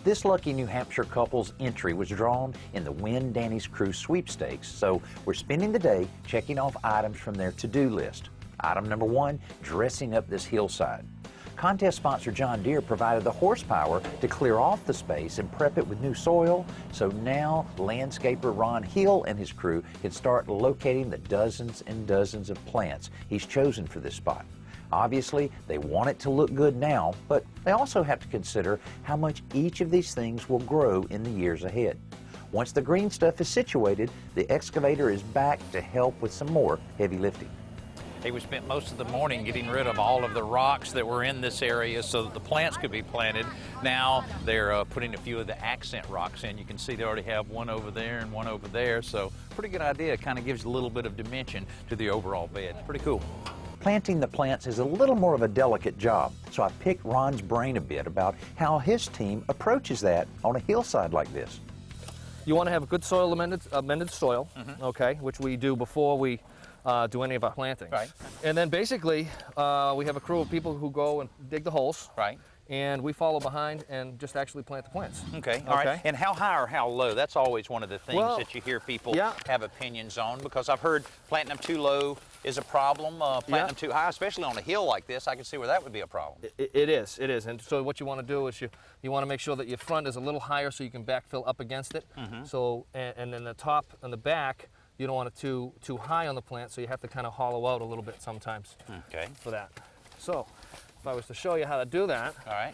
This lucky New Hampshire couple's entry was drawn in the Win Danny's Cruise sweepstakes, so we're spending the day checking off items from their to-do list. Item number 1, dressing up this hillside. Contest sponsor John Deere provided the horsepower to clear off the space and prep it with new soil, so now landscaper Ron Hill and his crew can start locating the dozens and dozens of plants he's chosen for this spot. Obviously, they want it to look good now, but they also have to consider how much each of these things will grow in the years ahead. Once the green stuff is situated, the excavator is back to help with some more heavy lifting. Hey, we spent most of the morning getting rid of all of the rocks that were in this area so that the plants could be planted. Now they're putting a few of the accent rocks in. You can see they already have one over there and one over there, so pretty good idea. It kind of gives a little bit of dimension to the overall bed. Pretty cool. Planting the plants is a little more of a delicate job, so I picked Ron's brain a bit about how his team approaches that on a hillside like this. You want to have a good soil amended soil, okay, which we do before we do any of our plantings. Right. And then basically, we have a crew of people who go and dig the holes. Right. And we follow behind and just actually plant the plants. Okay, all right. And how high or how low? That's always one of the things that you hear people have opinions on, because I've heard planting them too low is a problem. Planting them too high, especially on a hill like this, I can see where that would be a problem. It is. And so what you want to do is you want to make sure that your front is a little higher so you can backfill up against it. So, and then the top and the back, you don't want it too high on the plant, so you have to kind of hollow out a little bit sometimes for that. So, if I was to show you how to do that. All right.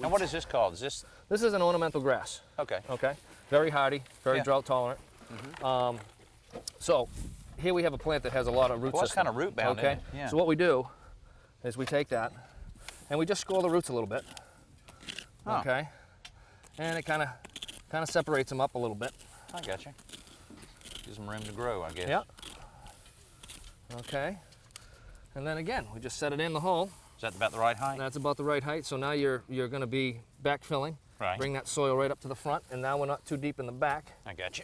And what is this called? Is this? This is an ornamental grass. Okay. Okay. Very hardy, very drought tolerant. So here we have a plant that has a lot of root system. It's kind of root bound. Okay. Yeah. So what we do is we take that and we just score the roots a little bit. Okay. And it kind of separates them up a little bit. I got you. Gives them room to grow, I guess. Yeah. Okay. And then again, we just set it in the hole. Is that about the right height? That's about the right height. So now you're going to be backfilling. Right. Bring that soil right up to the front, and now we're not too deep in the back. I got you.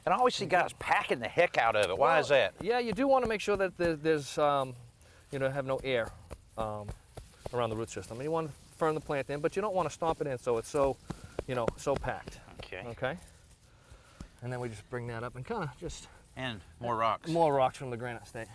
And I always see guys packing the heck out of it. Why is that? Yeah, you do want to make sure that there's have no air around the root system. And you want to firm the plant in, but you don't want to stomp it in so it's so packed. Okay. Okay. And then we just bring that up and kind of just... And more rocks. More rocks from the granite state.